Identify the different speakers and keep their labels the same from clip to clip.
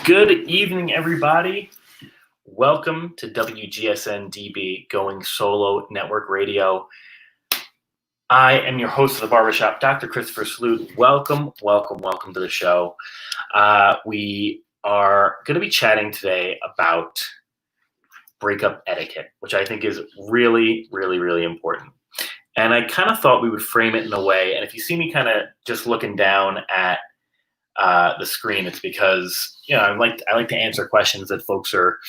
Speaker 1: Good evening, everybody. Welcome to WGSN-DB, Going Solo Network Radio. I am your host of the Barbershop, Dr. Christopher Sloot. Welcome to the show. We are going to be chatting today about breakup etiquette, which I think is really, really, really important. And I kind of thought we would frame it in a way, and if you see me kind of just looking down at the screen, it's because I like to answer questions that folks are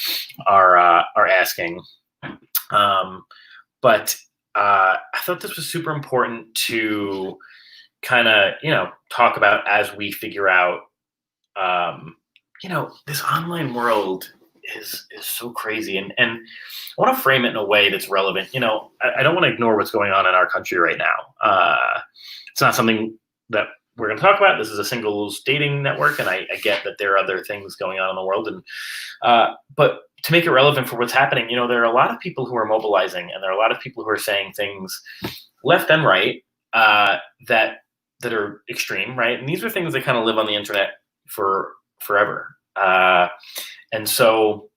Speaker 1: asking. But I thought this was super important to kind of talk about as we figure out. This online world is so crazy, and I want to frame it in a way that's relevant. I don't want to ignore what's going on in our country right now. It's not something that we're going to talk about. This is a singles dating network, and I get that there are other things going on in the world. But to make it relevant for what's happening, there are a lot of people who are mobilizing, and there are a lot of people who are saying things left and right that are extreme, right? And these are things that kind of live on the internet for forever. And so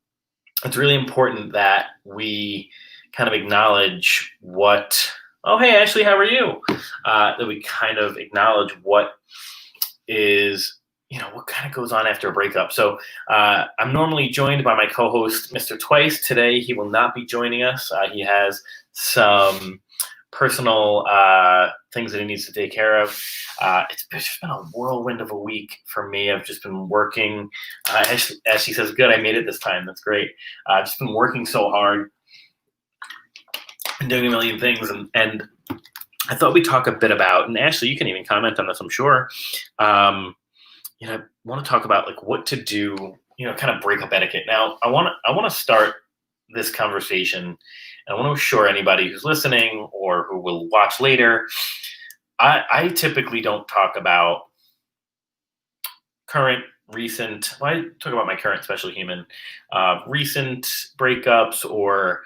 Speaker 1: it's really important that we kind of acknowledge what. Oh, hey, Ashley, how are you? That we kind of acknowledge what is, what kind of goes on after a breakup. So I'm normally joined by my co-host, Mr. Twice. Today, he will not be joining us. He has some personal things that he needs to take care of. It's just been a whirlwind of a week for me. I've just been working. Ashley says, good, I made it this time. That's great. I've just been working so hard and doing a million things, and I thought we'd talk a bit about, and Ashley, you can even comment on this, I'm sure. I want to talk about like what to do, kind of breakup etiquette. Now, I want to start this conversation, and I want to assure anybody who's listening or who will watch later, I typically don't talk about recent, I talk about my current special human, recent breakups or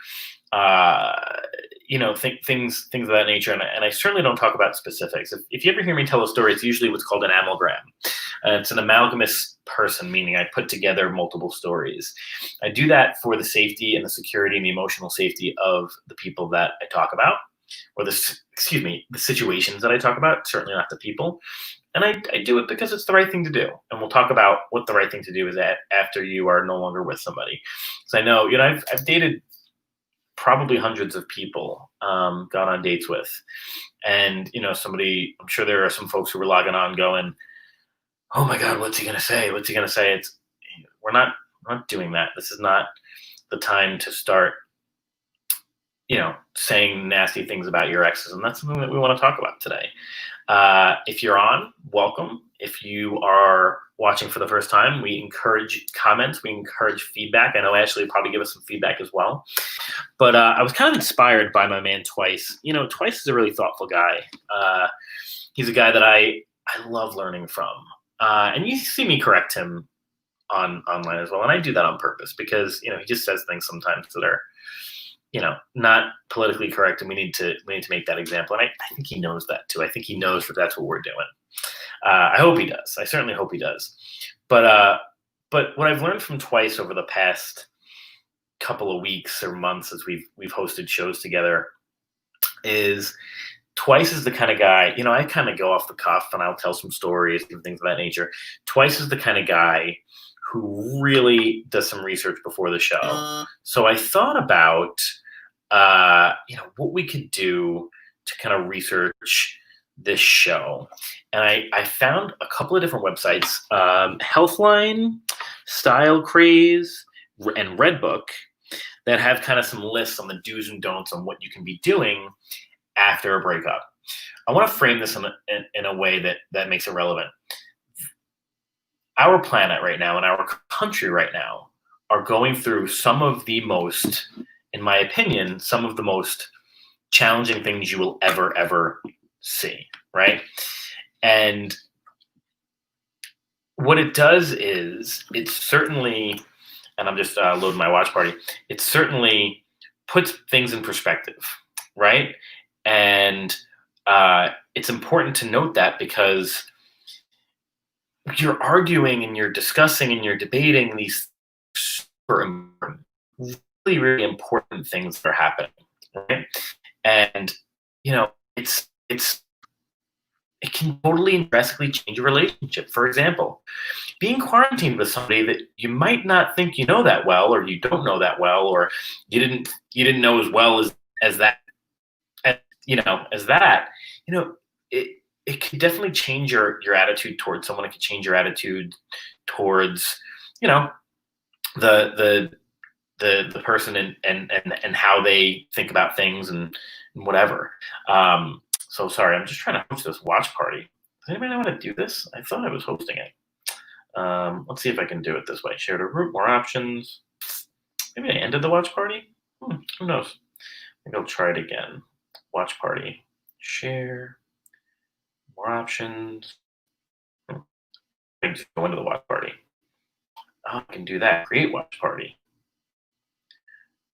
Speaker 1: things of that nature, and I certainly don't talk about specifics. If you ever hear me tell a story, it's usually what's called an amalgam. It's an amalgamous person, meaning I put together multiple stories. I do that for the safety and the security and the emotional safety of the people that I talk about, or the situations that I talk about, certainly not the people. And I do it because it's the right thing to do. And we'll talk about what the right thing to do is after you are no longer with somebody. So I know, I've dated probably hundreds of people, gone on dates with. And, I'm sure there are some folks who were logging on going, oh my God, what's he going to say? What's he going to say? We're not doing that. This is not the time to start, saying nasty things about your exes. And that's something that we want to talk about today. If you're on, welcome. If you are watching for the first time, we encourage comments. We encourage feedback. I know Ashley will probably give us some feedback as well. But I was kind of inspired by my man Twice. Twice is a really thoughtful guy. He's a guy that I love learning from. And you see me correct him online as well. And I do that on purpose because, he just says things sometimes that are, not politically correct. And we need to make that example. And I think he knows that too. I think he knows that that's what we're doing. I hope he does. I certainly hope he does. But what I've learned from Twice over the past couple of weeks or months as we've hosted shows together is Twice is the kind of guy, I kind of go off the cuff and I'll tell some stories and things of that nature. Twice is the kind of guy who really does some research before the show. So I thought about, what we could do to kind of research this show. And I found a couple of different websites, Healthline, Style Craze, and Redbook, that have kind of some lists on the do's and don'ts on what you can be doing after a breakup. I want to frame this in a way that makes it relevant. Our planet right now and our country right now are going through some of the most, in my opinion, some of the most challenging things you will ever see, right? And what it does is it certainly, and I'm just loading my watch party, it certainly puts things in perspective, right? And it's important to note that because you're arguing and you're discussing and you're debating these super important, really, really important things that are happening, right? And it's it can totally and drastically change a relationship. For example, being quarantined with somebody that you might not think you know that well, or you don't know that well, or you didn't know as well as that, as, as that, it it can definitely change your attitude towards someone. It can change your attitude towards, you know, the the the person, and how they think about things, and whatever. So sorry, I'm just trying to host this watch party. Does anybody know how to do this? I thought I was hosting it. Let's see if I can do it this way. Share to group, more options. Maybe I ended the watch party. Who knows? Maybe I'll try it again. Watch party. Share. More options. I can just go into the watch party. Oh, I can do that. Create watch party.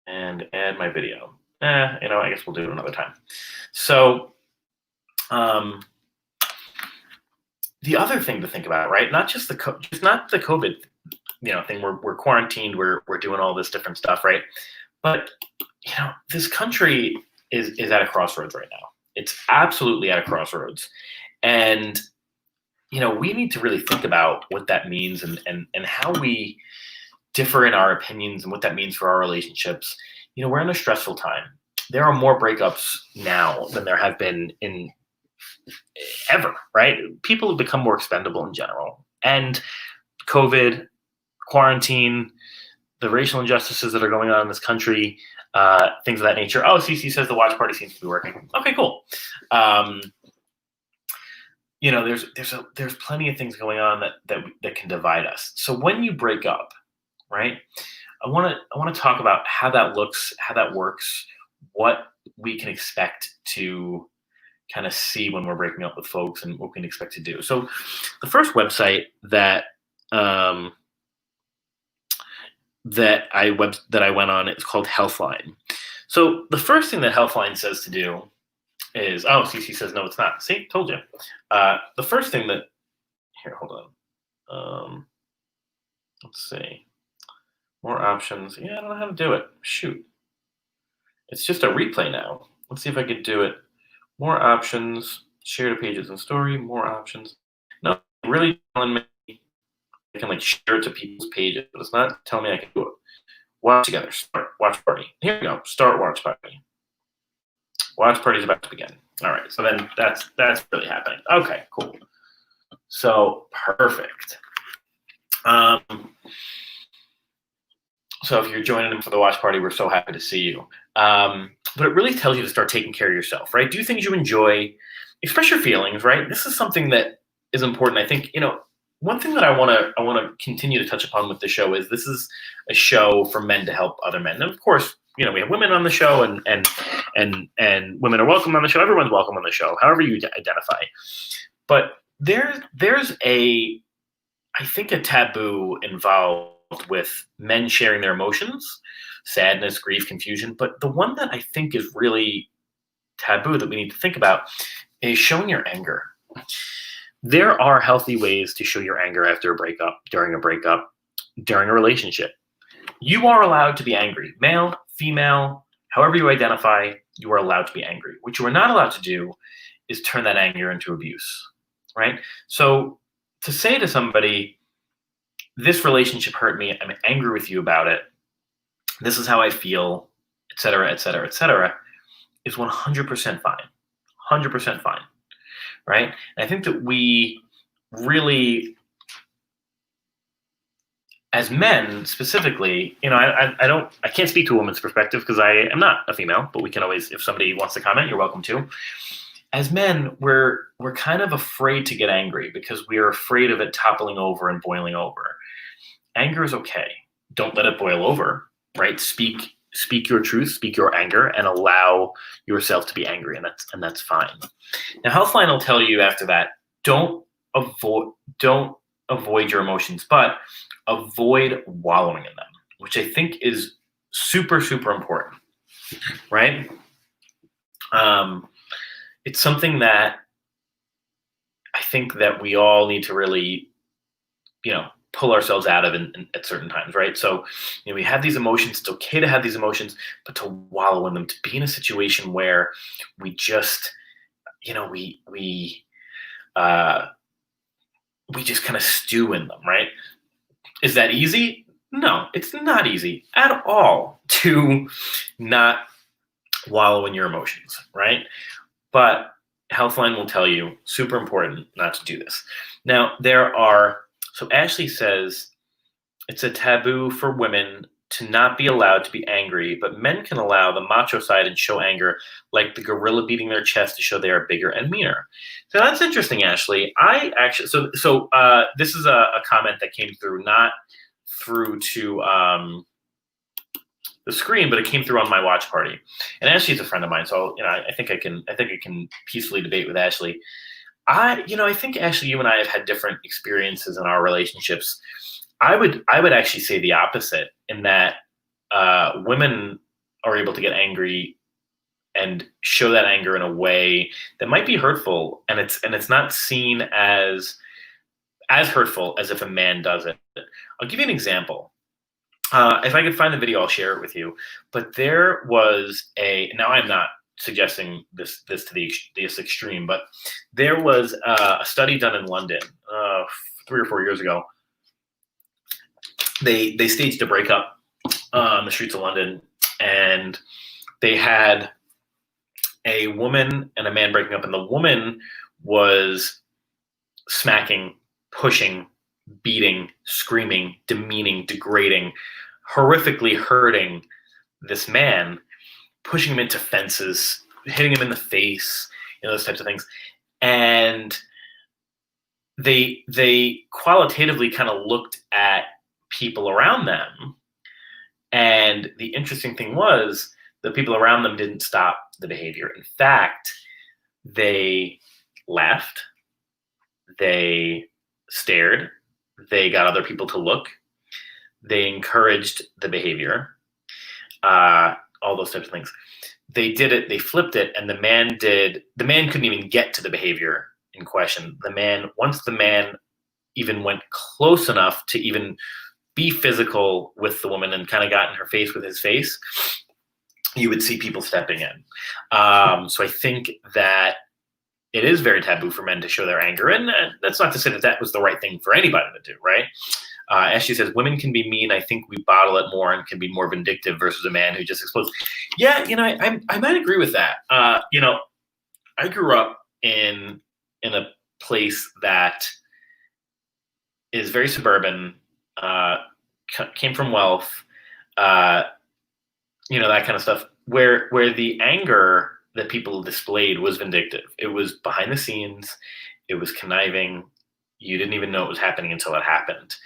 Speaker 1: And add my video. I guess we'll do it another time. So, the other thing to think about, right? Not just not the COVID, thing. We're quarantined. We're doing all this different stuff, right? But this country is at a crossroads right now. It's absolutely at a crossroads, and we need to really think about what that means, and how we differ in our opinions, and what that means for our relationships. We're in a stressful time. There are more breakups now than there have been in ever, right? People have become more expendable in general. And COVID, quarantine, the racial injustices that are going on in this country, things of that nature. Oh, CC says the watch party seems to be working. Okay, cool. There's plenty of things going on that can divide us. So when you break up, right? I want to talk about how that looks, how that works, what we can expect to kind of see when we're breaking up with folks, and what we can expect to do. So the first website that I went on, it's called Healthline. So the first thing that Healthline says to do is, CC says no, it's not. See, told you. The first thing that hold on. Let's see. More options. Yeah, I don't know how to do it. Shoot. It's just a replay now. Let's see if I could do it. More options. Share to pages and story. More options. No, really telling me I can share it to people's pages, but it's not telling me I can do it. Watch together. Start watch party. Here we go. Start watch party. Watch party is about to begin. All right. So then that's really happening. Okay. Cool. So perfect. So if you're joining them for the watch party, we're so happy to see you. But it really tells you to start taking care of yourself, right? Do things you enjoy, express your feelings, right? This is something that is important. I think, one thing that I want to continue to touch upon with the show is this is a show for men to help other men. And of course, we have women on the show, and women are welcome on the show. Everyone's welcome on the show, however you identify. But there's I think a taboo involved with men sharing their emotions, sadness, grief, confusion. But the one that I think is really taboo that we need to think about is showing your anger. There are healthy ways to show your anger after a breakup, during a relationship. You are allowed to be angry. Male, female, however you identify, you are allowed to be angry. What you are not allowed to do is turn that anger into abuse, right? So to say to somebody, this relationship hurt me, I'm angry with you about it, this is how I feel, et cetera, et cetera, et cetera, is 100% fine. 100% fine, right? And I think that we really, as men specifically, I can't speak to a woman's perspective because I am not a female, but we can always, if somebody wants to comment, you're welcome to. As men, we're kind of afraid to get angry because we are afraid of it toppling over and boiling over. Anger is okay. Don't let it boil over, right? Speak your truth, speak your anger, and allow yourself to be angry, and that's fine. Now, Healthline will tell you after that, don't avoid your emotions, but avoid wallowing in them, which I think is super, super important, right? It's something that I think that we all need to really pull ourselves out of at certain times, right? So, we have these emotions. It's okay to have these emotions, but to wallow in them, to be in a situation where we just, we just kind of stew in them, right? Is that easy? No, it's not easy at all to not wallow in your emotions, right? But Healthline will tell you, super important not to do this. Now, so Ashley says it's a taboo for women to not be allowed to be angry, but men can allow the macho side and show anger, like the gorilla beating their chest to show they are bigger and meaner. So that's interesting, Ashley. This is a comment that came through, not through to the screen, but it came through on my watch party. And Ashley's a friend of mine, so I think I can peacefully debate with Ashley. I think Ashley, you and I have had different experiences in our relationships. I would actually say the opposite, in that women are able to get angry and show that anger in a way that might be hurtful, and it's not seen as hurtful as if a man does it. I'll give you an example. If I could find the video, I'll share it with you. But there was now I'm not suggesting this to this extreme, but there was a study done in London 3 or 4 years ago. They staged a breakup on the streets of London, and they had a woman and a man breaking up, and the woman was smacking, pushing, beating, screaming, demeaning, degrading, horrifically hurting this man, pushing him into fences, hitting him in the face, those types of things. And they qualitatively kind of looked at people around them. And the interesting thing was the people around them didn't stop the behavior. In fact, they laughed, they stared, they got other people to look, they encouraged the behavior, all those types of things. They did it, they flipped it, and the man couldn't even get to the behavior in question. Once the man even went close enough to even be physical with the woman and kind of got in her face with his face, you would see people stepping in. So I think that it is very taboo for men to show their anger. And that's not to say that was the right thing for anybody to do, right? Ashley says, women can be mean. I think we bottle it more and can be more vindictive versus a man who just explodes. Yeah, I might agree with that. I grew up in a place that is very suburban, came from wealth, that kind of stuff, where the anger that people displayed was vindictive. It was behind the scenes. It was conniving. You didn't even know it was happening until it happened.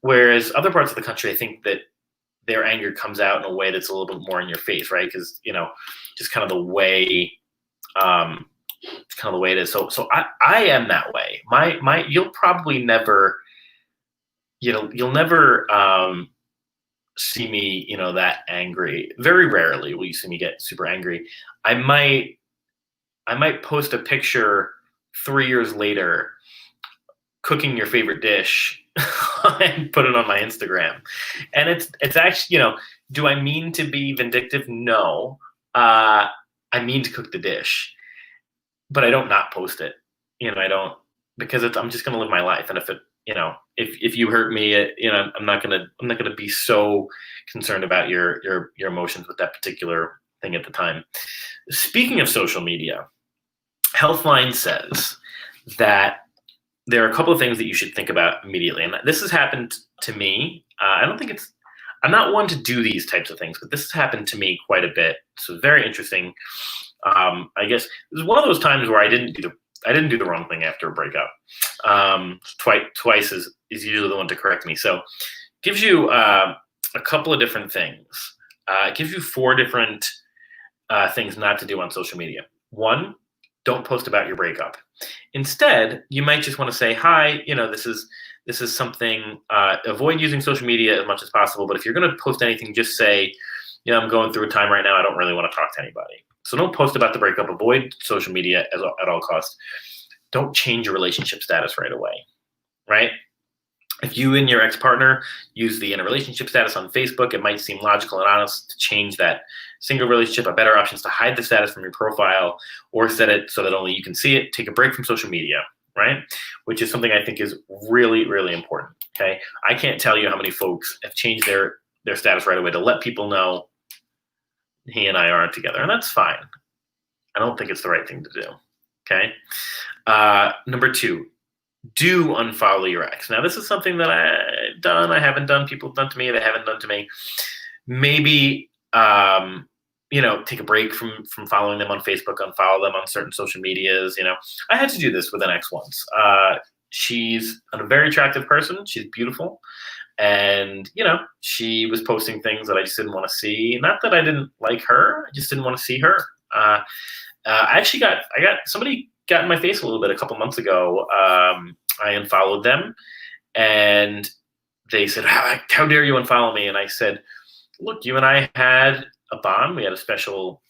Speaker 1: Whereas other parts of the country, I think that their anger comes out in a way that's a little bit more in your face, right? Because, just kind of the way, it's kind of the way it is. So I am that way. You'll probably never, you'll never see me, that angry. Very rarely will you see me get super angry. I might post a picture 3 years later cooking your favorite dish and put it on my Instagram. And it's actually, do I mean to be vindictive? No. I mean to cook the dish, but I don't not post it. I don't, because I'm just going to live my life. And if you hurt me, I'm not going to be so concerned about your emotions with that particular thing at the time. Speaking of social media, Healthline says that there are a couple of things that you should think about immediately. And this has happened to me. I'm not one to do these types of things, but this has happened to me quite a bit. So it's very interesting. I guess it was one of those times where I didn't do the wrong thing after a breakup. Twice is usually the one to correct me. So it gives you a couple of different things. It gives you 4 different things not to do on social media. 1, don't post about your breakup. Instead, you might just want to say, hi, this is something, avoid using social media as much as possible. But if you're going to post anything, just say, I'm going through a time right now. I don't really want to talk to anybody. So don't post about the breakup. Avoid social media at all costs. Don't change your relationship status right away, right? If you and your ex-partner use the in a relationship status on Facebook, it might seem logical and honest to change that single relationship. A better option is to hide the status from your profile or set it so that only you can see it. Take a break from social media, right? Which is something I think is really, really important. Okay. I can't tell you how many folks have changed their status right away to let people know he and I aren't together. And that's fine. I don't think it's the right thing to do. Okay. Number 2, do unfollow your ex. Now, this is something that I've done, I haven't done, people have done to me, they haven't done to me. Maybe, take a break from following them on Facebook, unfollow them on certain social medias. I had to do this with an ex once. She's a very attractive person. She's beautiful. And, she was posting things that I just didn't want to see. Not that I didn't like her, I just didn't want to see her. Somebody got in my face a little bit a couple months ago. I unfollowed them and they said, how dare you unfollow me? And I said, look, you and I had a bond. We had a special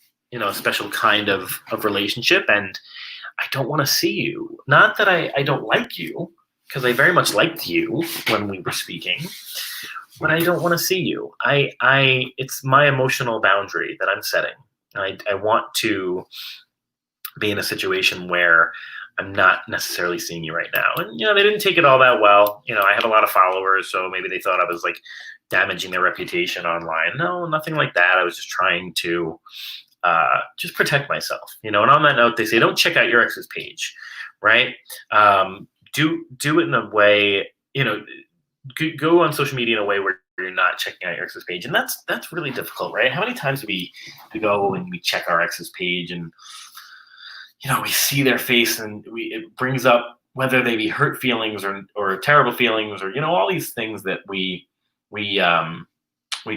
Speaker 1: kind of relationship, and I don't want to see you. Not that I don't like you, because I very much liked you when we were speaking, but I don't want to see you. It's my emotional boundary that I'm setting. I want to be in a situation where I'm not necessarily seeing you right now. And, they didn't take it all that well. I had a lot of followers, so maybe they thought I was like damaging their reputation online. No, nothing like that. I was just trying to just protect myself, and on that note, they say, don't check out your ex's page, right? Do it in a way, go on social media in a way where you're not checking out your ex's page. And that's really difficult, right? How many times do we go and we check our ex's page and, we see their face and it brings up whether they be hurt feelings or terrible feelings or, all these things that we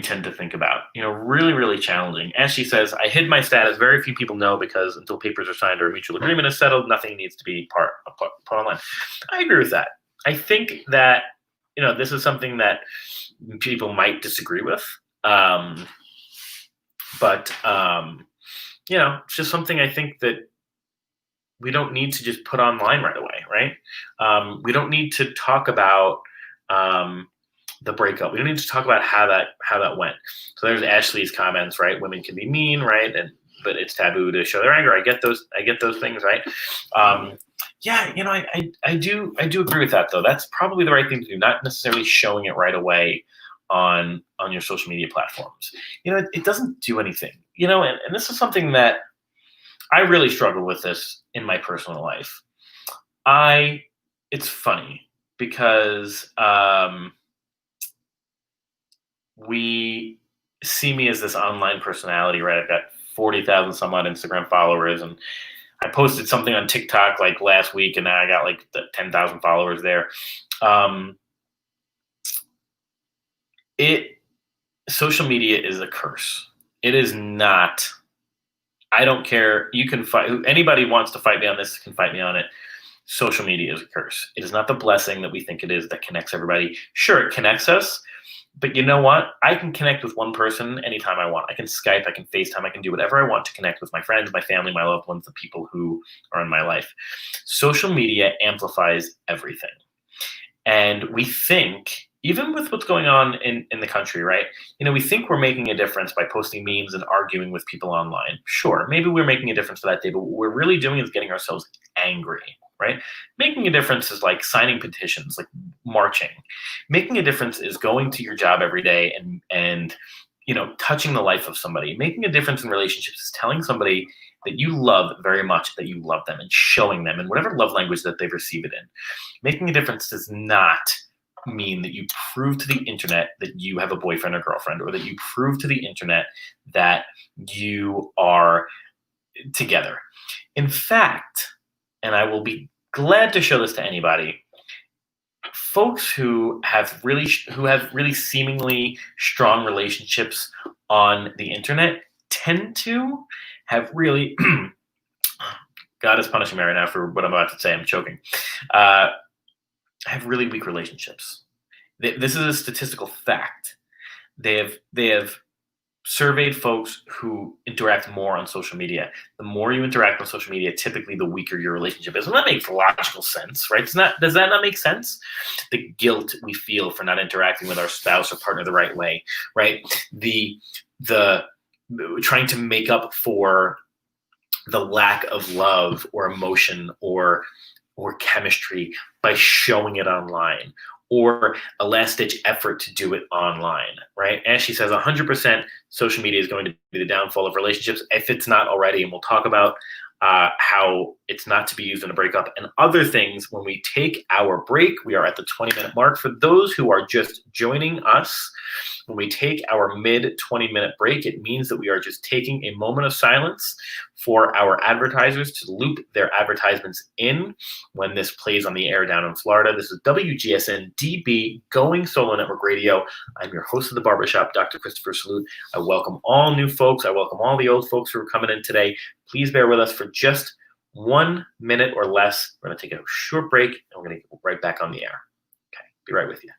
Speaker 1: tend to think about, really, really challenging. As she says, I hid my status. Very few people know because until papers are signed or a mutual agreement is settled, nothing needs to be put online. I agree with that. I think that, this is something that people might disagree with. But it's just something I think that we don't need to just put online right away, right? We don't need to talk about the breakup. We don't need to talk about how that went. So there's Ashley's comments, right? Women can be mean, right? But it's taboo to show their anger. I get those things, right? I do agree with that though. That's probably the right thing to do, not necessarily showing it right away on your social media platforms. It doesn't do anything. And this is something that I really struggle with this in my personal life. It's funny because we see me as this online personality, right? I've got 40,000 some odd Instagram followers, and I posted something on TikTok like last week, and now I got like 10,000 followers there. Social media is a curse. It is not. I don't care. You can fight. Anybody wants to fight me on this can fight me on it. Social media is a curse. It is not the blessing that we think it is that connects everybody. Sure, it connects us, but you know what? I can connect with one person anytime I want. I can Skype, I can FaceTime, I can do whatever I want to connect with my friends, my family, my loved ones, the people who are in my life. Social media amplifies everything. And we think, even with what's going on in the country, right? We think we're making a difference by posting memes and arguing with people online. Sure, maybe we're making a difference for that day, but what we're really doing is getting ourselves angry, right? Making a difference is like signing petitions, like marching. Making a difference is going to your job every day and touching the life of somebody. Making a difference in relationships is telling somebody that you love very much, that you love them, and showing them in whatever love language that they've received it in. Making a difference does not mean that you prove to the internet that you have a boyfriend or girlfriend, or that you prove to the internet that you are together. In fact, and I will be glad to show this to anybody, folks who have really seemingly strong relationships on the internet tend to have really God is punishing me right now for what I'm about to say. I'm choking. Have really weak relationships. This is a statistical fact. They have surveyed folks who interact more on social media. The more you interact on social media, typically the weaker your relationship is. And that makes logical sense, right? Does that not make sense? The guilt we feel for not interacting with our spouse or partner the right way, right? The trying to make up for the lack of love or emotion or chemistry by showing it online, or a last-ditch effort to do it online, right? Ashley says 100% social media is going to be the downfall of relationships if it's not already, and we'll talk about how it's not to be used in a breakup and other things when we take our break. We are at the 20-minute mark. For those who are just joining us, when we take our mid 20-minute break, it means that we are just taking a moment of silence for our advertisers to loop their advertisements in when this plays on the air down in Florida. This is WGSN-DB, Going Solo Network Radio. I'm your host of the Barbershop, Dr. Christopher Salute. I welcome all new folks. I welcome all the old folks who are coming in today. Please bear with us for just 1 minute or less. We're going to take a short break, and we're going to get right back on the air. Okay, be right with you.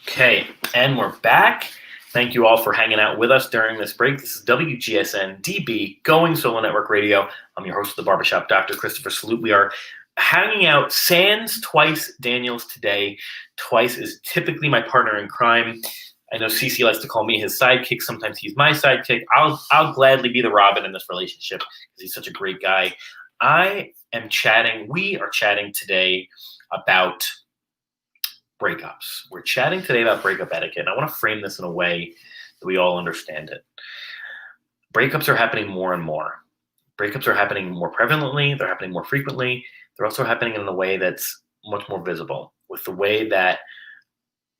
Speaker 1: Okay, and we're back. Thank you all for hanging out with us during this break. This is WGSN-DB, Going Solo Network Radio. I'm your host of the Barbershop, Dr. Christopher Salute. We are hanging out sans Twice Daniels today. Twice is typically my partner in crime. I know CC likes to call me his sidekick. Sometimes he's my sidekick. I'll gladly be the Robin in this relationship because he's such a great guy. We are chatting today about breakups. We're chatting today about breakup etiquette, and I want to frame this in a way that we all understand it. Breakups are happening more and more. Breakups are happening more prevalently. They're happening more frequently. They're also happening in a way that's much more visible with the way that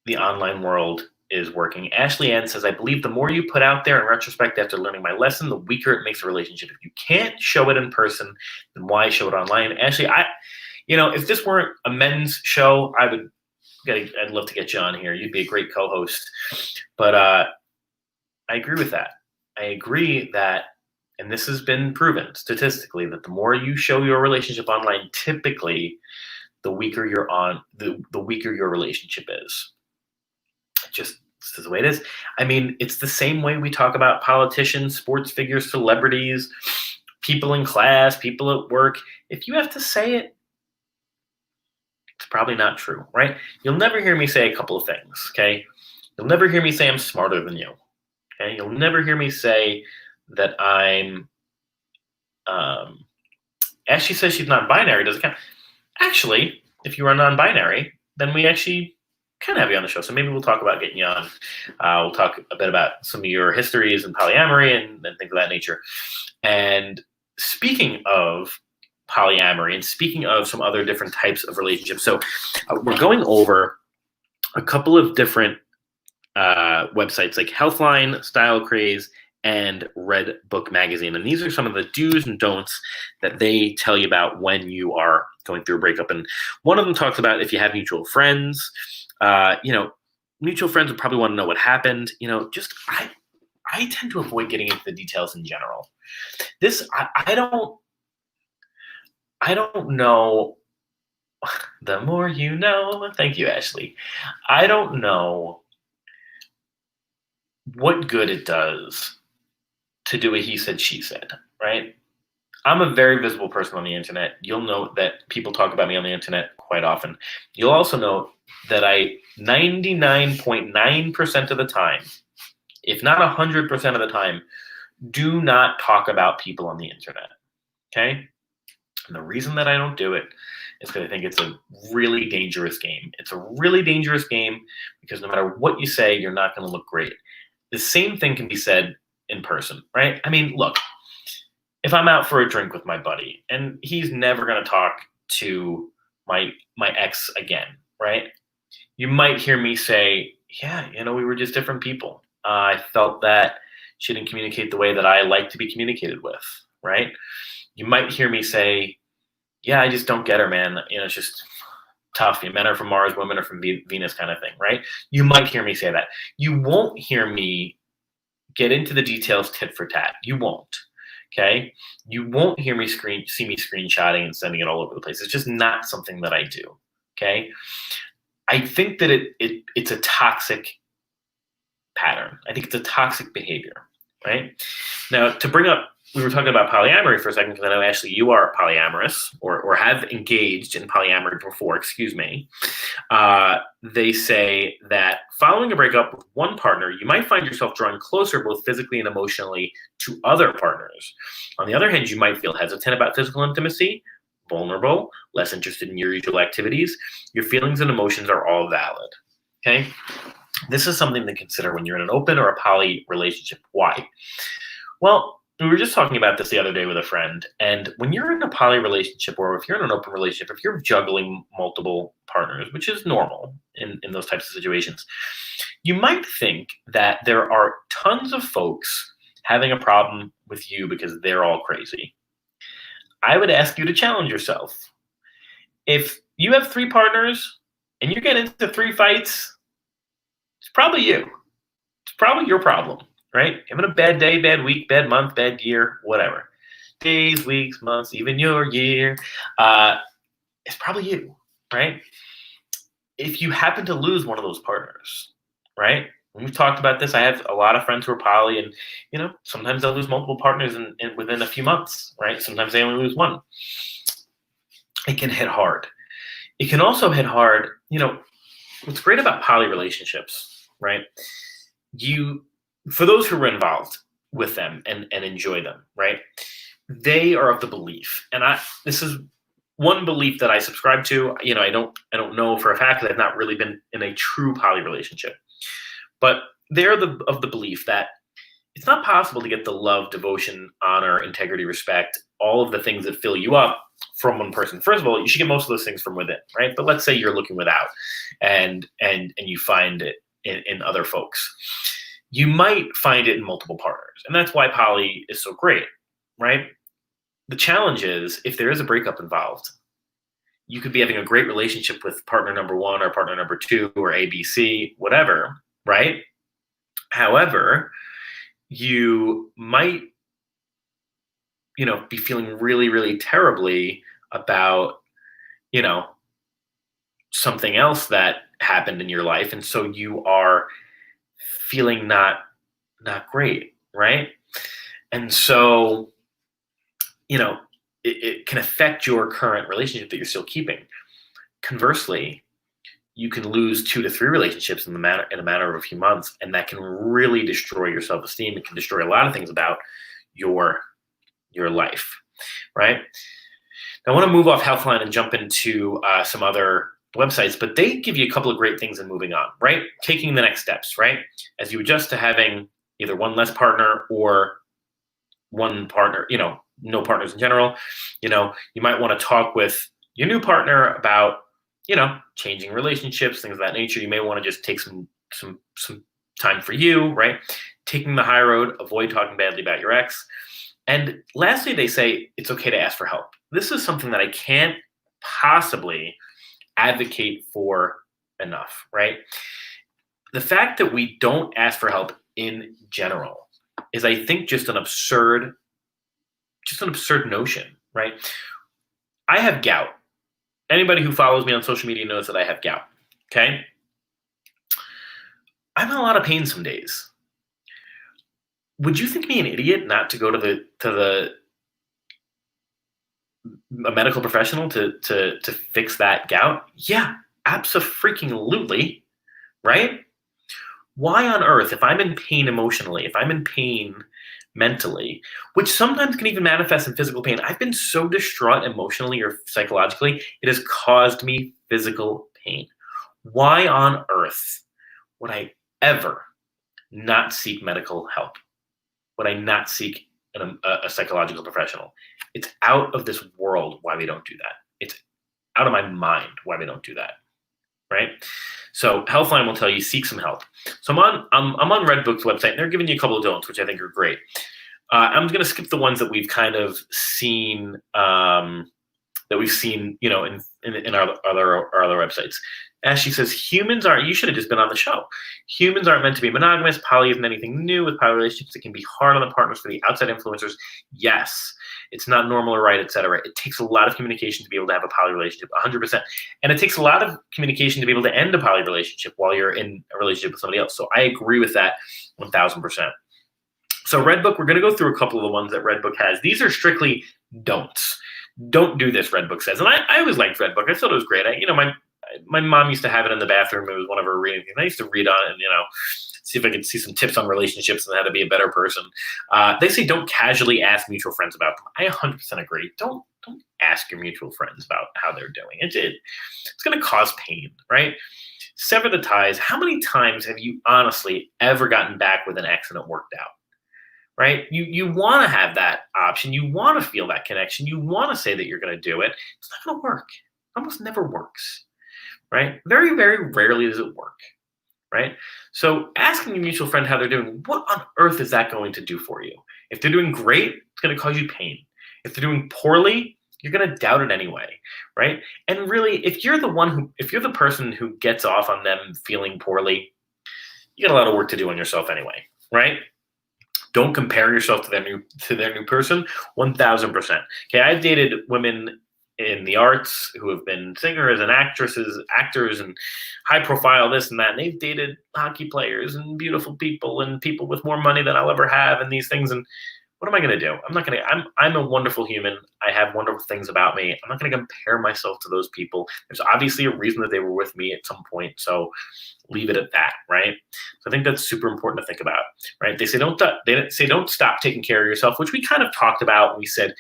Speaker 1: the online world is working. Ashley Ann says, I believe the more you put out there in retrospect after learning my lesson, the weaker it makes a relationship. If you can't show it in person, then why show it online? Ashley, if this weren't a men's show, I'd love to get you on here. You'd be a great co-host. But I agree with that. I agree that, and this has been proven statistically, that the more you show your relationship online, typically the weaker the weaker your relationship is. Just this is the way it is. I mean, it's the same way we talk about politicians, sports figures, celebrities, people in class, people at work. If you have to say it, it's probably not true, right? You'll never hear me say a couple of things, okay? You'll never hear me say I'm smarter than you, okay? You'll never hear me say that I'm, Ashley says she's non-binary. Does it count? Actually, if you are non-binary, then we actually can have you on the show. So maybe we'll talk about getting you on. We'll talk a bit about some of your histories and polyamory and things of that nature. And speaking of polyamory and speaking of some other different types of relationships. So we're going over a couple of different websites like Healthline, Style Craze, and Red Book Magazine. And these are some of the do's and don'ts that they tell you about when you are going through a breakup. And one of them talks about if you have mutual friends, mutual friends would probably want to know what happened. I tend to avoid getting into the details in general. I don't know. The more you know. Thank you, Ashley. I don't know what good it does to do a he said, she said, right? I'm a very visible person on the internet. You'll note that people talk about me on the internet quite often. You'll also note that I 99.9% of the time, if not 100% of the time, do not talk about people on the internet, okay? And the reason that I don't do it is because I think it's a really dangerous game. It's a really dangerous game because no matter what you say, you're not going to look great. The same thing can be said in person, right? I mean, look, if I'm out for a drink with my buddy and he's never going to talk to my ex again, right? You might hear me say, yeah, we were just different people. I felt that she didn't communicate the way that I like to be communicated with, right? You might hear me say, yeah, I just don't get her, man. It's just, tough. Men are from Mars, women are from Venus, kind of thing, right? You might hear me say that. You won't hear me get into the details tit for tat. You won't. Okay. You won't hear me see me screenshotting and sending it all over the place. It's just not something that I do. Okay. I think that it's a toxic pattern. I think it's a toxic behavior, right? Now, to bring up, we were talking about polyamory for a second, because I know, Ashley, you are polyamorous or have engaged in polyamory before, excuse me. They say that following a breakup with one partner, you might find yourself drawing closer both physically and emotionally to other partners. On the other hand, you might feel hesitant about physical intimacy, vulnerable, less interested in your usual activities. Your feelings and emotions are all valid, okay? This is something to consider when you're in an open or a poly relationship. Why? Well, we were just talking about this the other day with a friend, and when you're in a poly relationship, or if you're in an open relationship, if you're juggling multiple partners, which is normal in those types of situations, you might think that there are tons of folks having a problem with you because they're all crazy. I would ask you to challenge yourself. If you have 3 partners and you get into 3 fights, it's probably you. It's probably your problem. Right? Having a bad day, bad week, bad month, bad year, whatever. Days, weeks, months, even your year. It's probably you, right? If you happen to lose one of those partners, right? When we've talked about this, I have a lot of friends who are poly, and sometimes they'll lose multiple partners in within a few months, right? Sometimes they only lose one. It can hit hard. It can also hit hard. What's great about poly relationships, right? For those who are involved with them and enjoy them, right? They are of the belief, and this is one belief that I subscribe to. I don't know for a fact, because I've not really been in a true poly relationship, but they're of the belief that it's not possible to get the love, devotion, honor, integrity, respect, all of the things that fill you up from one person. First of all, you should get most of those things from within, right? But let's say you're looking without, and you find it in other folks. You might find it in multiple partners, and that's why poly is so great, right? The challenge is, if there is a breakup involved, you could be having a great relationship with partner number 1 or partner number 2 or ABC, whatever, right? However, you might, be feeling really, really terribly about, something else that happened in your life, and so you are feeling not great, right? And so, it can affect your current relationship that you're still keeping. Conversely, you can lose 2 to 3 relationships in a matter of a few months, and that can really destroy your self-esteem. It can destroy a lot of things about your life, right? Now, I want to move off Healthline and jump into some other websites, but they give you a couple of great things in moving on, right? Taking the next steps, right? As you adjust to having either one less partner or one partner, no partners in general, you might want to talk with your new partner about, changing relationships, things of that nature. You may want to just take some time for you, right? Taking the high road, avoid talking badly about your ex. And lastly, they say it's okay to ask for help. This is something that I can't possibly advocate for enough, right? The fact that we don't ask for help in general is, I think, just an absurd notion, right? I have gout. Anybody who follows me on social media knows that I have gout, okay? I'm in a lot of pain some days. Would you think me an idiot not to go to a medical professional to fix that gout? Yeah, abso-freaking-lutely, right? Why on earth, if I'm in pain emotionally, if I'm in pain mentally, which sometimes can even manifest in physical pain, I've been so distraught emotionally or psychologically, it has caused me physical pain. Why on earth would I ever not seek medical help? Would I not seek a psychological professional? It's out of this world why we don't do that. It's out of my mind why we don't do that, right? So Healthline will tell you, seek some help. So I'm on Redbook's website, and they're giving you a couple of don'ts, which I think are great. I'm going to skip the ones that we've kind of seen that that we've seen, in our other websites. Ashley says, humans aren't, you should have just been on the show. Humans aren't meant to be monogamous. Poly isn't anything new. With poly relationships, it can be hard on the partners for the outside influencers. Yes, it's not normal or right, etc. It takes a lot of communication to be able to have a poly relationship, 100%. And it takes a lot of communication to be able to end a poly relationship while you're in a relationship with somebody else. So I agree with that 1,000%. So Redbook, we're going to go through a couple of the ones that Redbook has. These are strictly don'ts. Don't do this, Redbook says. And I always liked Redbook. I thought it was great. My mom used to have it in the bathroom. It was one of her reading things. I used to read on it and, see if I could see some tips on relationships and how to be a better person. They say don't casually ask mutual friends about them. I 100% agree. Don't ask your mutual friends about how they're doing. It's going to cause pain, right? Sever the ties. How many times have you honestly ever gotten back with an ex and it worked out? Right? You want to have that option. You want to feel that connection. You want to say that you're going to do it. It's not going to work. It almost never works. Right? Very, very rarely does it work. Right? So asking your mutual friend how they're doing, what on earth is that going to do for you? If they're doing great, it's going to cause you pain. If they're doing poorly, you're going to doubt it anyway. Right? And really, if you're the person who gets off on them feeling poorly, you got a lot of work to do on yourself anyway. Right? Don't compare yourself to their new person, 1,000%. Okay, I've dated women in the arts who have been singers and actors and high profile this and that. And they've dated hockey players and beautiful people and people with more money than I'll ever have and these things. And what am I going to do? I'm a wonderful human. I have wonderful things about me. I'm not going to compare myself to those people. There's obviously a reason that they were with me at some point. So leave it at that, right? So I think that's super important to think about, right? They say don't stop taking care of yourself, which we kind of talked about. We said,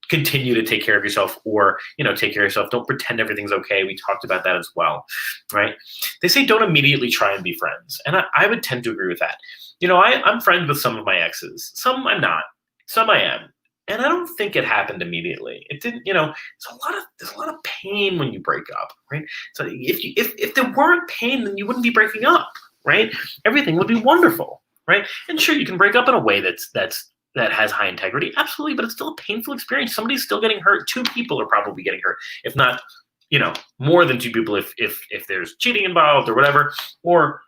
Speaker 1: continue to take care of yourself or, take care of yourself. Don't pretend everything's okay. We talked about that as well, right? They say don't immediately try and be friends. And I would tend to agree with that. I'm friends with some of my exes. Some I'm not. Some I am. And I don't think it happened immediately. It didn't, there's a lot of pain when you break up, right? So if there weren't pain, then you wouldn't be breaking up, right? Everything would be wonderful, right? And sure, you can break up in a way that has high integrity, absolutely, but it's still a painful experience. Somebody's still getting hurt. Two people are probably getting hurt, if not, more than two people if there's cheating involved or whatever, or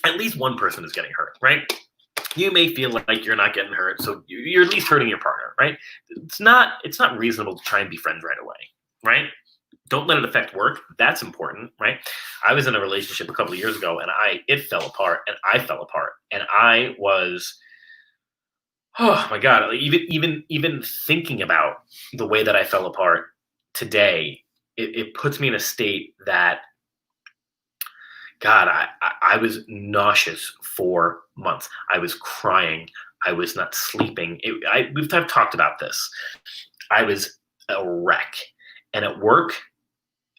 Speaker 1: at least one person is getting hurt, right? You may feel like you're not getting hurt, so you're at least hurting your partner, right? It's not reasonable to try and be friends right away, right? Don't let it affect work. That's important, right? I was in a relationship a couple of years ago, and it fell apart, and I fell apart, and I was. Oh my God! Even thinking about the way that I fell apart today, it puts me in a state that, God, I was nauseous for months. I was crying. I was not sleeping. I've talked about this. I was a wreck, and at work,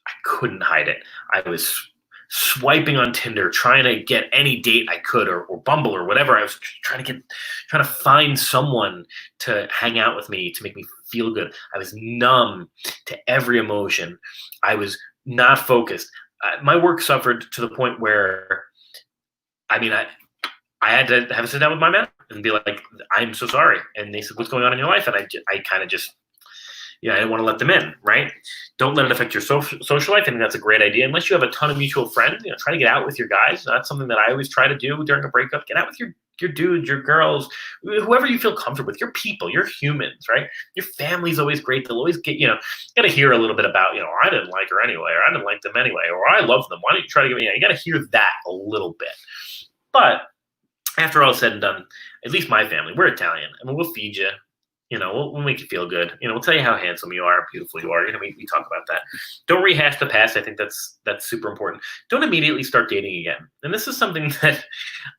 Speaker 1: I couldn't hide it. I was swiping on Tinder, trying to get any date I could, or Bumble or whatever. I was trying to find someone to hang out with me to make me feel good. I was numb to every emotion. I was not focused. My work suffered to the point where, I had to have a sit down with my manager and be like, I'm so sorry. And they said, what's going on in your life? And I kind of just, I didn't want to let them in, right? Don't let it affect your social life. I think that's a great idea. Unless you have a ton of mutual friends, try to get out with your guys. That's something that I always try to do during a breakup. Get out with your dudes, your girls, whoever you feel comfortable with. Your people, your humans, right? Your family's always great. They'll always get, got to hear a little bit about, I didn't like her anyway, or I didn't like them anyway, or I love them. Why don't you try to get me? You got to hear that a little bit. But after all said and done, at least my family, we're Italian. We'll feed you. We'll make you feel good. We'll tell you how handsome you are, how beautiful you are. We talk about that. Don't rehash the past. I think that's super important. Don't immediately start dating again. And this is something that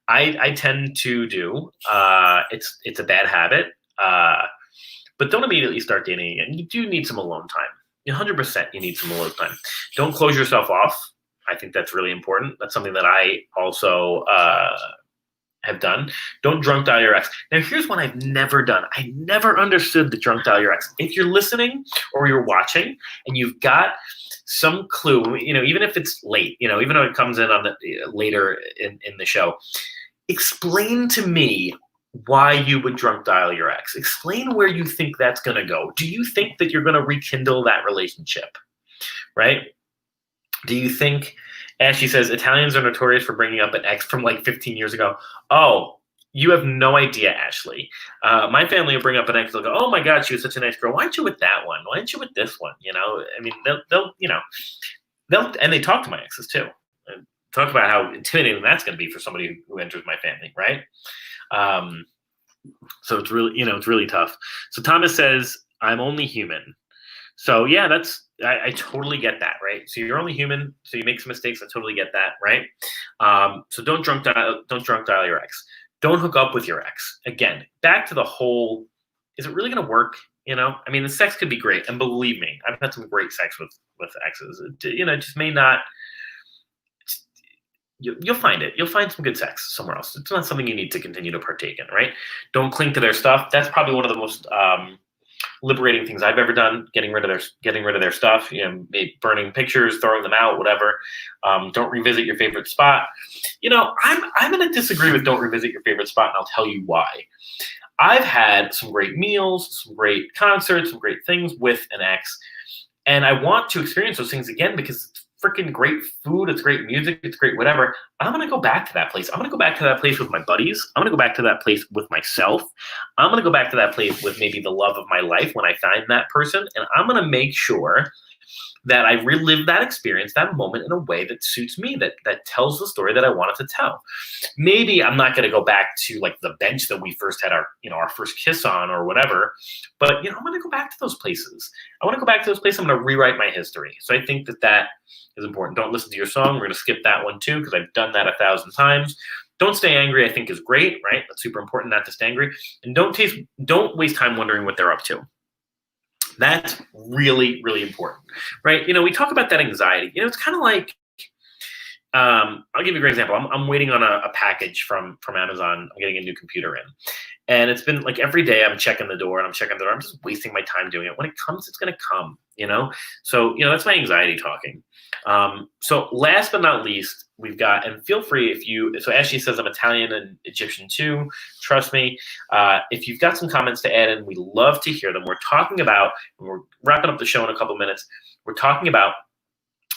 Speaker 1: I tend to do. It's a bad habit. But don't immediately start dating again. You do need some alone time. 100% you need some alone time. Don't close yourself off. I think that's really important. That's something that I also have done. Don't drunk dial your ex. Now, here's one I've never done. I never understood the drunk dial your ex. If you're listening or you're watching and you've got some clue, even if it's late, even though it comes in on the later in the show, explain to me why you would drunk dial your ex. Explain where you think that's going to go. Do you think that you're going to rekindle that relationship, right? Do you think, as she says, Italians are notorious for bringing up an ex from like 15 years ago? Oh, you have no idea, Ashley. My family will bring up an ex. They'll go, "Oh my God, she was such a nice girl. Why aren't you with that one? Why aren't you with this one?" You know, I mean, they'll and they talk to my exes too. And talk about how intimidating that's going to be for somebody who enters my family, right? So it's really, it's really tough. So Thomas says, "I'm only human." So yeah, I totally get that, right? So you're only human, so you make some mistakes. I totally get that, right? So don't drunk dial your ex. Don't hook up with your ex. Again, back to the whole, is it really going to work? I mean, the sex could be great, and believe me, I've had some great sex with exes. It just may not. You'll find it. You'll find some good sex somewhere else. It's not something you need to continue to partake in, right? Don't cling to their stuff. That's probably one of the most liberating things I've ever done. Getting rid of their stuff. Maybe burning pictures, throwing them out, whatever. Don't revisit your favorite spot. I'm going to disagree with don't revisit your favorite spot, and I'll tell you why. I've had some great meals, some great concerts, some great things with an ex, and I want to experience those things again because it's freaking great food, it's great music, it's great whatever. I'm going to go back to that place. I'm going to go back to that place with my buddies. I'm going to go back to that place with myself. I'm going to go back to that place with maybe the love of my life when I find that person, and I'm going to make sure that I relive that experience, that moment in a way that suits me, that tells the story that I wanted to tell. Maybe I'm not going to go back to like the bench that we first had our first kiss on or whatever, but I'm going to go back to those places. I want to go back to those places. I'm going to rewrite my history. So I think that is important. Don't listen to your song. We're going to skip that one too, because I've done that 1,000 times. Don't stay angry, I think, is great, right? That's super important, not to stay angry. And don't waste time wondering what they're up to. That's really, really important, right? We talk about that anxiety. It's kind of like, I'll give you a great example. I'm waiting on a package from Amazon. I'm getting a new computer in. And it's been like every day I'm checking the door. I'm just wasting my time doing it. When it comes, it's going to come, So, that's my anxiety talking. So last but not least, we've got, and feel free so Ashley says I'm Italian and Egyptian too. Trust me. If you've got some comments to add in, we love to hear them. We're wrapping up the show in a couple minutes. We're talking about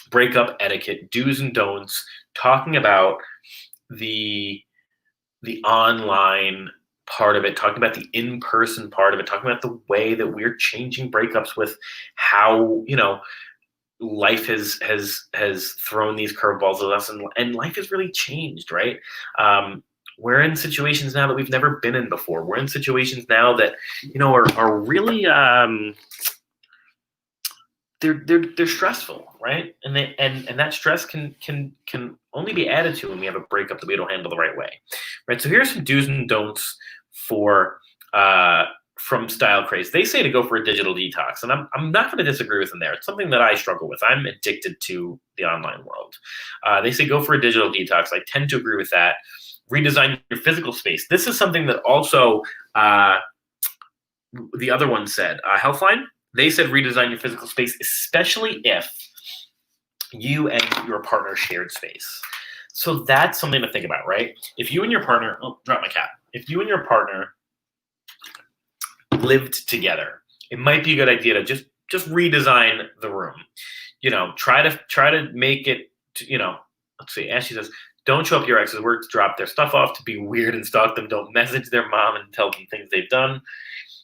Speaker 1: breakup etiquette, do's and don'ts, talking about the online part of it, talking about the in-person part of it, talking about the way that we're changing breakups with how, life has thrown these curveballs at us, and life has really changed, right? We're in situations now that we've never been in before. We're in situations now that, are really, they're stressful, right? And that stress can only be added to when we have a breakup that we don't handle the right way, right? So here's some do's and don'ts from Style Craze. They say to go for a digital detox, and I'm not going to disagree with them there. It's something that I struggle with. I'm addicted to the online world. They say go for a digital detox. I tend to agree with that. Redesign your physical space. This is something that also the other one said. Healthline, they said redesign your physical space, especially if you and your partner shared space. So that's something to think about, right? If you and your partner, drop my cat. If you and your partner lived together, it might be a good idea to just redesign the room. Try to make it, let's see, Ashley says, don't show up your ex's work to drop their stuff off, to be weird and stalk them. Don't message their mom and tell them things they've done.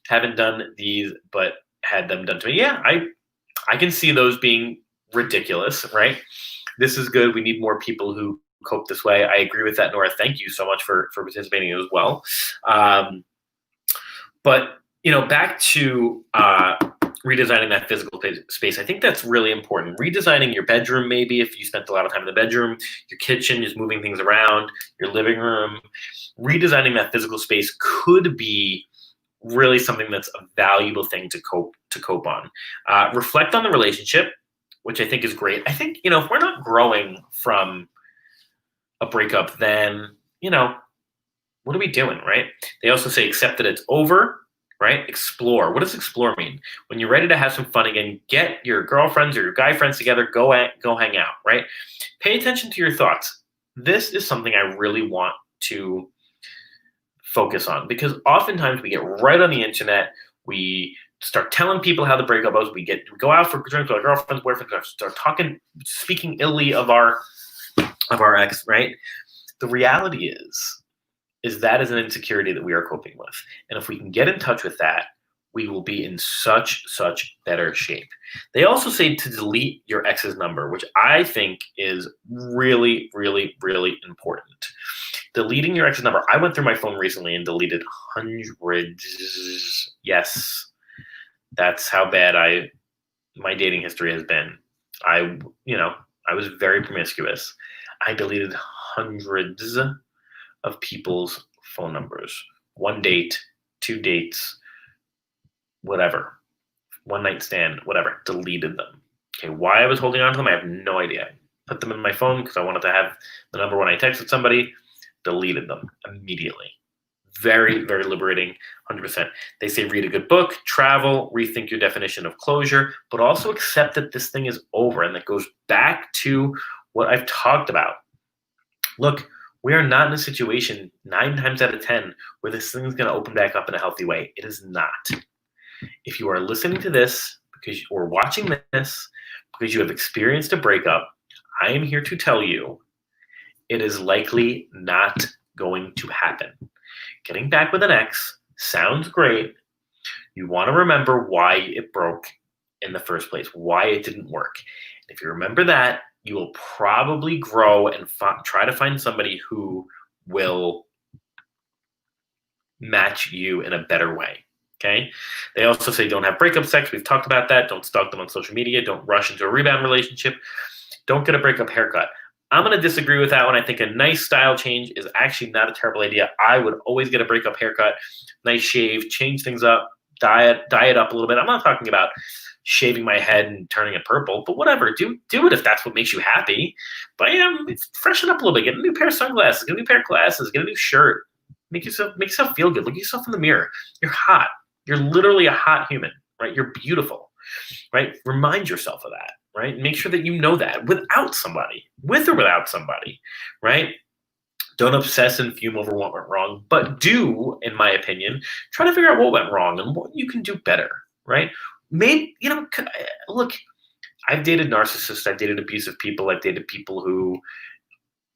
Speaker 1: Haven't done these, but had them done to me. Yeah, I can see those being ridiculous, right? This is good. We need more people who cope this way. I agree with that, Nora. Thank you so much for participating as well. But back to redesigning that physical space, I think that's really important. Redesigning your bedroom, maybe if you spent a lot of time in the bedroom, your kitchen, just moving things around, your living room. Redesigning that physical space could be really something that's a valuable thing to cope on. Reflect on the relationship, which I think is great. I think, if we're not growing from a breakup, then, what are we doing, right? They also say accept that it's over, right? Explore. What does explore mean? When you're ready to have some fun again, get your girlfriends or your guy friends together, go hang out, right? Pay attention to your thoughts. This is something I really want to focus on, because oftentimes we get right on the internet, we start telling people how the breakup was, we go out for drinks with our girlfriends, boyfriends, start speaking illy of our ex, right? The reality is that is an insecurity that we are coping with. And if we can get in touch with that, we will be in such better shape. They also say to delete your ex's number, which I think is really important. Deleting your ex's number. I went through my phone recently and deleted hundreds. Yes, that's how bad my dating history has been. I was very promiscuous. I deleted hundreds of people's phone numbers. 1 date, 2 dates, whatever. 1 night stand, whatever. Deleted them. Okay, why I was holding on to them, I have no idea. Put them in my phone because I wanted to have the number when I texted somebody. Deleted them immediately. Very liberating, 100%. They say read a good book, travel, rethink your definition of closure, but also accept that this thing is over. And that goes back to what I've talked about. Look, we are not in a situation 9 times out of 10 where this thing is going to open back up in a healthy way. It is not. If you are listening to this or watching this because you have experienced a breakup, I am here to tell you it is likely not going to happen. Getting back with an ex sounds great. You want to remember why it broke in the first place, why it didn't work. If you remember that, you will probably grow and try to find somebody who will match you in a better way. Okay. They also say don't have breakup sex. We've talked about that. Don't stalk them on social media. Don't rush into a rebound relationship. Don't get a breakup haircut. I'm going to disagree with that one. I think a nice style change is actually not a terrible idea. I would always get a breakup haircut, nice shave, change things up, dye it up a little bit. I'm not talking about shaving my head and turning it purple, but whatever. Do it if that's what makes you happy. But freshen up a little bit. Get a new pair of sunglasses, get a new pair of glasses, get a new shirt. Make yourself feel good. Look at yourself in the mirror. You're hot. You're literally a hot human, right? You're beautiful, right? Remind yourself of that, right? Make sure that you know that with or without somebody, right? Don't obsess and fume over what went wrong, but do, in my opinion, try to figure out what went wrong and what you can do better, right? Maybe, look, I've dated narcissists, I've dated abusive people, I've dated people who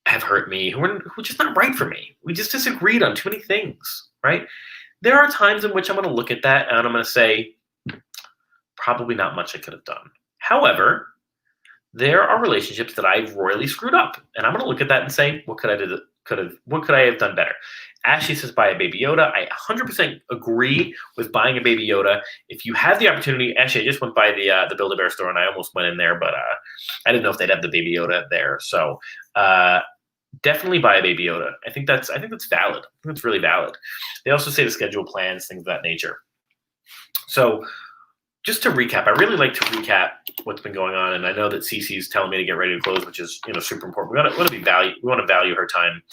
Speaker 1: have hurt me, who are just not right for me. We just disagreed on too many things, right? There are times in which I'm going to look at that and I'm going to say, probably not much I could have done. However, there are relationships that I've royally screwed up, and I'm going to look at that and say, what could I have done better? Ashley says buy a Baby Yoda. I 100% agree with buying a Baby Yoda. If you have the opportunity, actually, I just went by the Build-A-Bear store and I almost went in there, but I didn't know if they'd have the Baby Yoda there. So definitely buy a Baby Yoda. I think that's valid. I think that's really valid. They also say to schedule plans, things of that nature. So just to recap, I really like to recap what's been going on, and I know that Cece's telling me to get ready to close, which is super important. We want to value her time.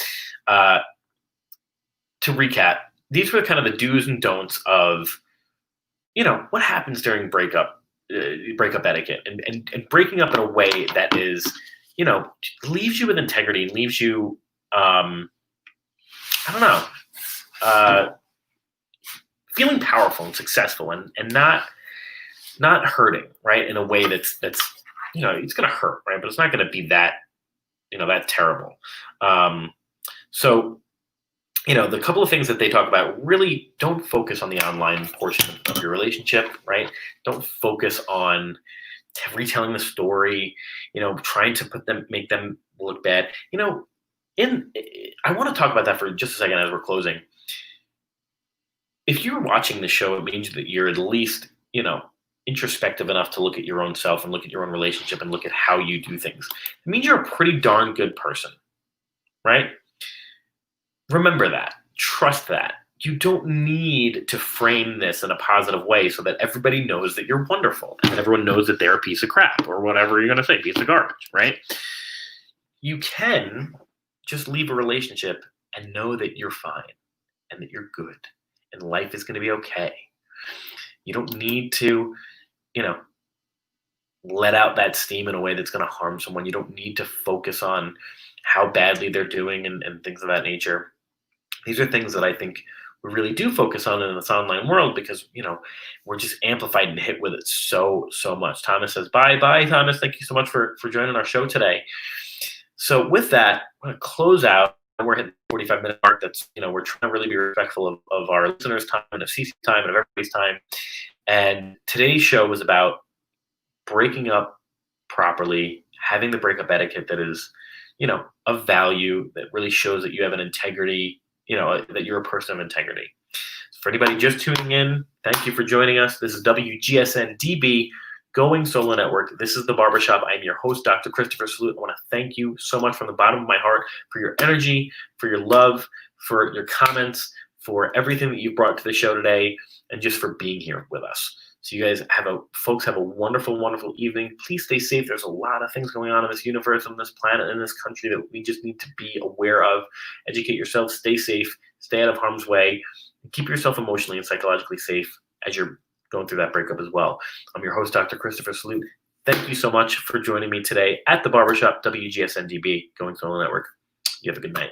Speaker 1: To recap, these were kind of the do's and don'ts of what happens during breakup etiquette, and breaking up in a way that is leaves you with integrity and leaves you feeling powerful and successful and not hurting, right? In a way that's it's going to hurt, right? But it's not going to be that terrible. So the couple of things that they talk about, really don't focus on the online portion of your relationship, right? Don't focus on retelling the story, trying to make them look bad. I want to talk about that for just a second as we're closing. If you're watching the show, it means that you're at least, introspective enough to look at your own self and look at your own relationship and look at how you do things. It means you're a pretty darn good person, right? Remember that. Trust that. You don't need to frame this in a positive way so that everybody knows that you're wonderful and that everyone knows that they're a piece of crap or whatever you're going to say, piece of garbage, right? You can just leave a relationship and know that you're fine and that you're good and life is going to be okay. You don't need to, let out that steam in a way that's going to harm someone. You don't need to focus on how badly they're doing and things of that nature. These are things that I think we really do focus on in this online world because, we're just amplified and hit with it so much. Thomas says, bye, Thomas. Thank you so much for joining our show today. So with that, I'm going to close out. We're hitting the 45-minute mark. That's, we're trying to really be respectful of our listeners' time and of CC's time and of everybody's time. And today's show was about breaking up properly, having the breakup etiquette that is, of value, that really shows that you have an integrity, that you're a person of integrity. For anybody just tuning in, thank you for joining us. This is WGSN-DB, Going Solo Network. This is The Barbershop. I'm your host, Dr. Christopher Salute. I want to thank you so much from the bottom of my heart for your energy, for your love, for your comments, for everything that you brought to the show today, and just for being here with us. So you guys folks have a wonderful, wonderful evening. Please stay safe. There's a lot of things going on in this universe, on this planet, in this country that we just need to be aware of. Educate yourself, stay safe, stay out of harm's way, and keep yourself emotionally and psychologically safe as you're going through that breakup as well. I'm your host, Dr. Christopher Salute. Thank you so much for joining me today at The Barbershop, WGSN-DB, Going Solo Network. You have a good night.